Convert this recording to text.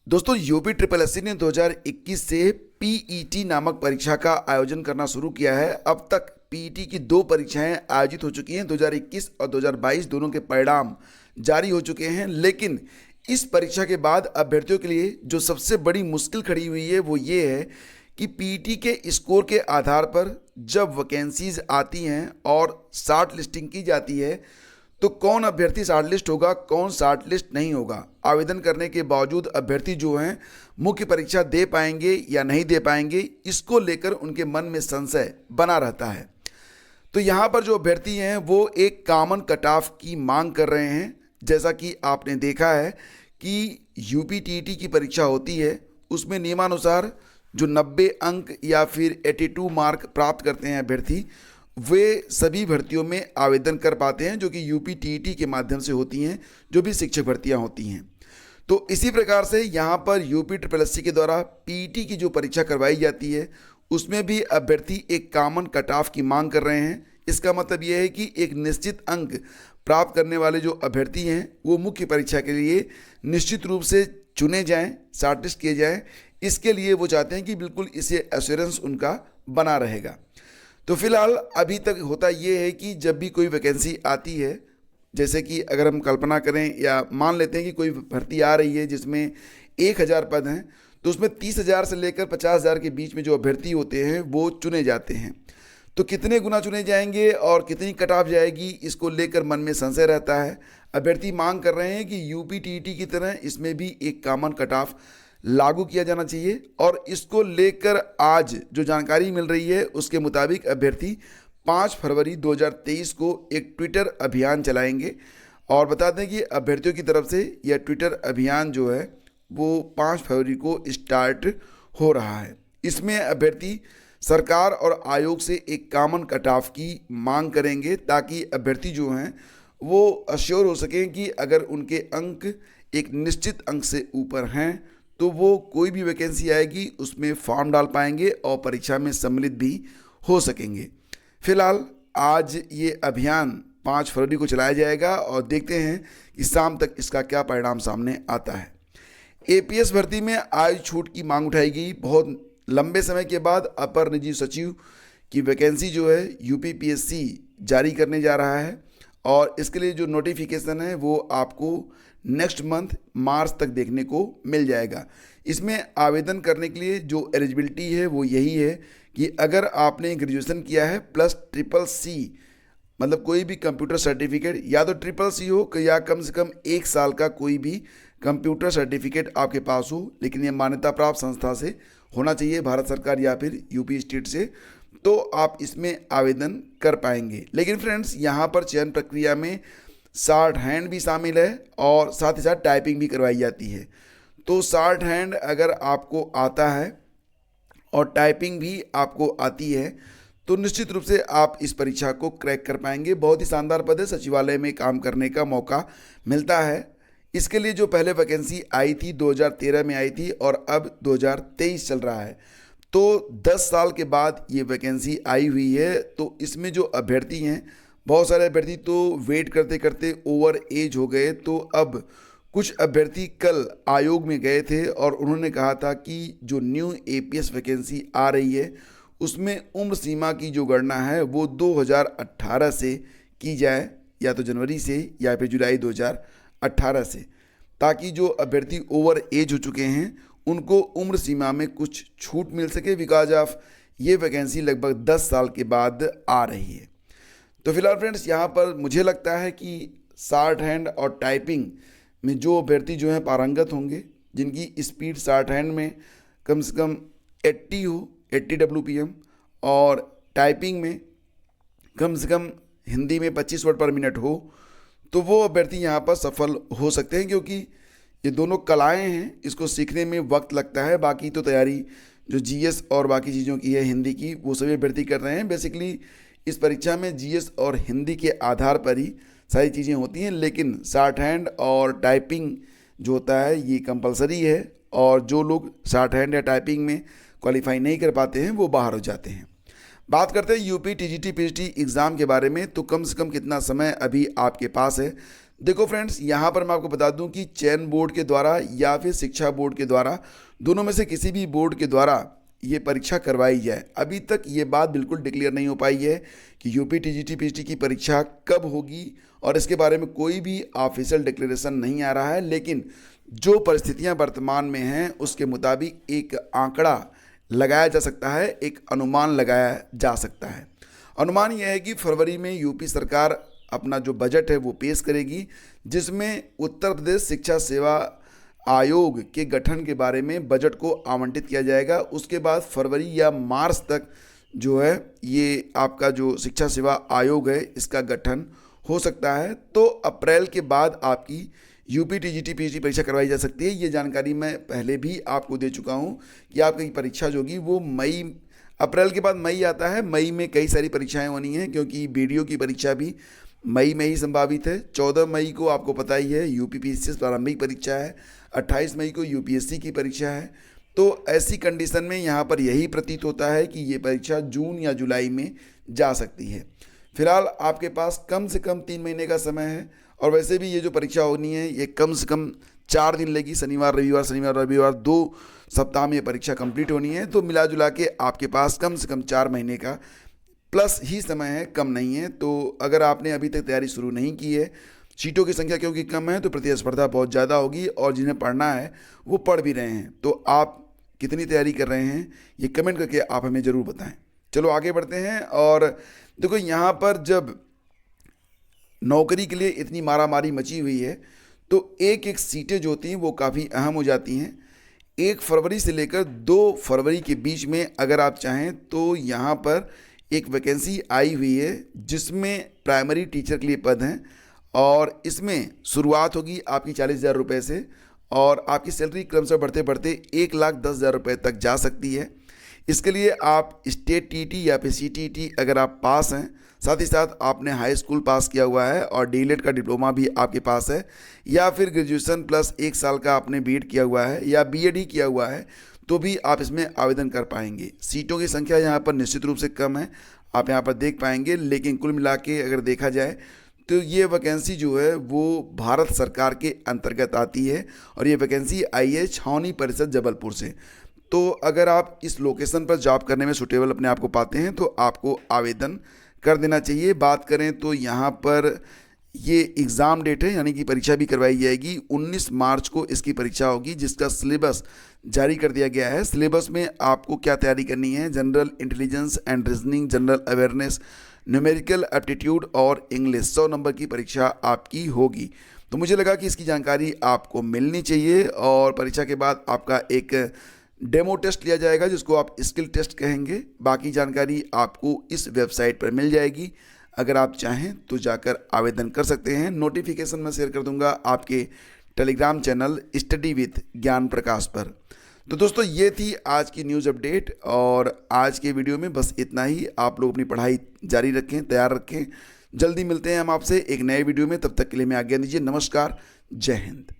दोस्तों UP triple SC ने 2021 से पीईटी नामक परीक्षा का आयोजन करना शुरू किया है। अब तक पीईटी की दो परीक्षाएं आयोजित हो चुकी हैं। 2021 और 2022 दोनों के परिणाम जारी हो चुके हैं, लेकिन इस परीक्षा के बाद अभ्यर्थियों के लिए जो सबसे बड़ी मुश्किल खड़ी हुई है वो ये है कि पीईटी के स्कोर के आधार पर जब वैकेंसीज आती हैं और शॉर्ट लिस्टिंग की जाती है तो कौन अभ्यर्थी शॉर्ट लिस्ट होगा, कौन शॉर्ट लिस्ट नहीं होगा। आवेदन करने के बावजूद अभ्यर्थी जो हैं मुख्य परीक्षा दे पाएंगे या नहीं दे पाएंगे, इसको लेकर उनके मन में संशय बना रहता है। तो यहाँ पर जो अभ्यर्थी हैं वो एक कॉमन कट ऑफ की मांग कर रहे हैं। जैसा कि आपने देखा है कि यूपी टीईटी की परीक्षा होती है, उसमें नियमानुसार जो 90 अंक या फिर 82 मार्क प्राप्त करते हैं अभ्यर्थी, वे सभी भर्तियों में आवेदन कर पाते हैं जो कि यूपी टीईटी के माध्यम से होती हैं, जो भी शिक्षक भर्तियां होती हैं। तो इसी प्रकार से यहाँ पर यूपी ट्रिपल एससी के द्वारा पीईटी की जो परीक्षा करवाई जाती है उसमें भी अभ्यर्थी एक कॉमन कट ऑफ की मांग कर रहे हैं। इसका मतलब यह है कि एक निश्चित अंक प्राप्त करने वाले जो अभ्यर्थी हैं वो मुख्य परीक्षा के लिए निश्चित रूप से चुने जाएँ, शॉर्टलिस्ट किए जाएँ। इसके लिए वो चाहते हैं कि बिल्कुल इसे एश्योरेंस उनका बना रहेगा। तो फिलहाल अभी तक होता ये है कि जब भी कोई वैकेंसी आती है, जैसे कि अगर हम कल्पना करें या मान लेते हैं कि कोई भर्ती आ रही है जिसमें 1000 पद हैं, तो उसमें 30,000 से लेकर 50,000 के बीच में जो अभ्यर्थी होते हैं वो चुने जाते हैं। तो कितने गुना चुने जाएंगे और कितनी कट ऑफ जाएगी, इसको लेकर मन में संशय रहता है। अभ्यर्थी मांग कर रहे हैं कि यूपी टीईटी की तरह इसमें भी एक कॉमन कट ऑफ लागू किया जाना चाहिए, और इसको लेकर आज जो जानकारी मिल रही है उसके मुताबिक अभ्यर्थी 5 फरवरी 2023 को एक ट्विटर अभियान चलाएंगे। और बता दें कि अभ्यर्थियों की तरफ से यह ट्विटर अभियान जो है वो 5 फरवरी को स्टार्ट हो रहा है। इसमें अभ्यर्थी सरकार और आयोग से एक कॉमन कट ऑफ की मांग करेंगे ताकि अभ्यर्थी जो हैं वो अश्योर हो सकें कि अगर उनके अंक एक निश्चित अंक से ऊपर हैं तो वो कोई भी वैकेंसी आएगी उसमें फॉर्म डाल पाएंगे और परीक्षा में सम्मिलित भी हो सकेंगे। फिलहाल आज ये अभियान 5 फरवरी को चलाया जाएगा और देखते हैं कि शाम तक इसका क्या परिणाम सामने आता है। एपीएस भर्ती में आज छूट की मांग उठाई गई। बहुत लंबे समय के बाद अपर निजी सचिव की वैकेंसी जो है यूपीपीएससी जारी करने जा रहा है, और इसके लिए जो नोटिफिकेशन है वो आपको नेक्स्ट मंथ मार्च तक देखने को मिल जाएगा। इसमें आवेदन करने के लिए जो एलिजिबिलिटी है वो यही है कि अगर आपने ग्रेजुएशन किया है प्लस ट्रिपल सी, मतलब कोई भी कंप्यूटर सर्टिफिकेट, या तो ट्रिपल सी हो या कम से कम 1 साल का कोई भी कंप्यूटर सर्टिफिकेट आपके पास हो, लेकिन ये मान्यता प्राप्त संस्था से होना चाहिए, भारत सरकार या फिर यूपी स्टेट से, तो आप इसमें आवेदन कर पाएंगे। लेकिन फ्रेंड्स, यहाँ पर चयन प्रक्रिया में शॉर्ट हैंड भी शामिल है और साथ ही साथ टाइपिंग भी करवाई जाती है। तो शॉर्ट हैंड अगर आपको आता है और टाइपिंग भी आपको आती है तो निश्चित रूप से आप इस परीक्षा को क्रैक कर पाएंगे। बहुत ही शानदार पद है, सचिवालय में काम करने का मौका मिलता है। इसके लिए जो पहले वैकेंसी आई थी 2013 में आई थी और अब 2023 चल रहा है, तो 10 साल के बाद ये वैकेंसी आई हुई है। तो इसमें जो अभ्यर्थी हैं, बहुत सारे अभ्यर्थी तो वेट करते करते ओवर एज हो गए। तो अब कुछ अभ्यर्थी कल आयोग में गए थे और उन्होंने कहा था कि जो न्यू एपीएस वैकेंसी आ रही है उसमें उम्र सीमा की जो गणना है वो 2018 से की जाए, या तो जनवरी से या फिर जुलाई 2018 से, ताकि जो अभ्यर्थी ओवर एज हो चुके हैं उनको उम्र सीमा में कुछ छूट मिल सके, बिकॉज ऑफ ये वैकेंसी लगभग 10 साल के बाद आ रही है। तो फिलहाल फ्रेंड्स, यहाँ पर मुझे लगता है कि शॉर्ट हैंड और टाइपिंग में जो अभ्यर्थी जो हैं पारंगत होंगे, जिनकी स्पीड शॉर्ट हैंड में कम से कम 80 हो, 80 WPM, और टाइपिंग में कम से कम हिंदी में 25 वर्ड पर मिनट हो, तो वो अभ्यर्थी यहाँ पर सफल हो सकते हैं, क्योंकि ये दोनों कलाएं हैं, इसको सीखने में वक्त लगता है। बाकी तो तैयारी जो जीएस और बाकी चीज़ों की है हिंदी की, वो सभी अभ्यर्थी कर रहे हैं। बेसिकली इस परीक्षा में जीएस और हिंदी के आधार पर ही सारी चीज़ें होती हैं, लेकिन शॉर्ट हैंड और टाइपिंग जो होता है ये कंपलसरी है, और जो लोग शॉर्ट हैंड या टाइपिंग में क्वालिफाई नहीं कर पाते हैं वो बाहर हो जाते हैं। बात करते हैं यूपी टीजीटी पीजीटी एग्ज़ाम के बारे में। तो कम से कम कितना समय अभी आपके पास है। देखो फ्रेंड्स, यहाँ पर मैं आपको बता दूं कि चयन बोर्ड के द्वारा या फिर शिक्षा बोर्ड के द्वारा, दोनों में से किसी भी बोर्ड के द्वारा ये परीक्षा करवाई जाए। अभी तक ये बात बिल्कुल डिक्लेयर नहीं हो पाई है कि यूपी टीजीटी पीजीटी की परीक्षा कब होगी, और इसके बारे में कोई भी ऑफिशियल डिक्लेरेशन नहीं आ रहा है। लेकिन जो परिस्थितियां वर्तमान में हैं उसके मुताबिक एक आंकड़ा लगाया जा सकता है, एक अनुमान लगाया जा सकता है। अनुमान यह है कि फरवरी में यूपी सरकार अपना जो बजट है वो पेश करेगी, जिसमें उत्तर प्रदेश शिक्षा सेवा आयोग के गठन के बारे में बजट को आवंटित किया जाएगा। उसके बाद फरवरी या मार्च तक जो है ये आपका जो शिक्षा सेवा आयोग है इसका गठन हो सकता है। तो अप्रैल के बाद आपकी यूपी टीजीटी पीजीटी परीक्षा करवाई जा सकती है। ये जानकारी मैं पहले भी आपको दे चुका हूँ कि आपकी परीक्षा जो होगी वो अप्रैल के बाद मई आता है। मई में कई सारी परीक्षाएं होनी हैं, क्योंकि बीडीओ की परीक्षा भी मई में ही संभावित है। 14 मई को आपको पता ही है यूपीपीएससी प्रारंभिक परीक्षा है, 28 मई को यूपीएससी की परीक्षा है। तो ऐसी कंडीशन में यहाँ पर यही प्रतीत होता है कि ये परीक्षा जून या जुलाई में जा सकती है। फिलहाल आपके पास कम से कम 3 महीने का समय है, और वैसे भी ये जो परीक्षा होनी है ये कम से कम 4 दिन लेगी, शनिवार रविवार 2 सप्ताह में ये परीक्षा कंप्लीट होनी है। तो मिला जुला के आपके पास कम से कम 4 महीने का प्लस ही समय है, कम नहीं है। तो अगर आपने अभी तक तैयारी शुरू नहीं की है, सीटों की संख्या क्योंकि कम है तो प्रतिस्पर्धा बहुत ज़्यादा होगी, और जिन्हें पढ़ना है वो पढ़ भी रहे हैं। तो आप कितनी तैयारी कर रहे हैं ये कमेंट करके आप हमें ज़रूर बताएं। चलो आगे बढ़ते हैं। और देखो, यहाँ पर जब नौकरी के लिए इतनी मारामारी मची हुई है तो एक एक सीटें जो होती हैं वो काफ़ी अहम हो जाती हैं। 1 फरवरी से लेकर 2 फरवरी के बीच में अगर आप चाहें तो यहाँ पर एक वैकेंसी आई हुई है, जिसमें प्राइमरी टीचर के लिए पद हैं, और इसमें शुरुआत होगी आपकी 40,000 रुपये से, और आपकी सैलरी क्रमशः बढ़ते बढ़ते 1,10,000 रुपये तक जा सकती है। इसके लिए आप स्टेट टीटी या फिर सीटीटी अगर आप पास हैं, साथ ही साथ आपने हाई स्कूल पास किया हुआ है और डीएलएड का डिप्लोमा भी आपके पास है, या फिर ग्रेजुएशन प्लस 1 साल का आपने बीएड किया हुआ है या बीएड ही किया हुआ है, तो भी आप इसमें आवेदन कर पाएंगे। सीटों की संख्या यहाँ पर निश्चित रूप से कम है, आप यहाँ पर देख पाएंगे, लेकिन कुल मिला के अगर देखा जाए तो ये वैकेंसी जो है वो भारत सरकार के अंतर्गत आती है, और ये वैकेंसी आई है छावनी परिषद जबलपुर से। तो अगर आप इस लोकेशन पर जॉब करने में सुटेबल अपने आप को पाते हैं तो आपको आवेदन कर देना चाहिए। बात करें तो यहाँ पर ये एग्ज़ाम डेट है, यानी कि परीक्षा भी करवाई जाएगी 19 मार्च को इसकी परीक्षा होगी, जिसका सिलेबस जारी कर दिया गया है। सिलेबस में आपको क्या तैयारी करनी है: general intelligence and reasoning, general awareness, numerical aptitude और इंग्लिश। 100 नंबर की परीक्षा आपकी होगी। तो मुझे लगा कि इसकी जानकारी आपको मिलनी चाहिए, और परीक्षा के बाद आपका एक डेमो टेस्ट लिया जाएगा जिसको आप स्किल टेस्ट कहेंगे। बाकी जानकारी आपको इस वेबसाइट पर मिल जाएगी, अगर आप चाहें तो जाकर आवेदन कर सकते हैं। नोटिफिकेशन मैं शेयर कर दूंगा आपके टेलीग्राम चैनल स्टडी विद ज्ञान प्रकाश पर। तो दोस्तों, ये थी आज की न्यूज़ अपडेट, और आज के वीडियो में बस इतना ही। आप लोग अपनी पढ़ाई जारी रखें, तैयार रखें। जल्दी मिलते हैं हम आपसे एक नए वीडियो में, तब तक के लिए मैं आज्ञा दीजिए। नमस्कार, जय हिंद।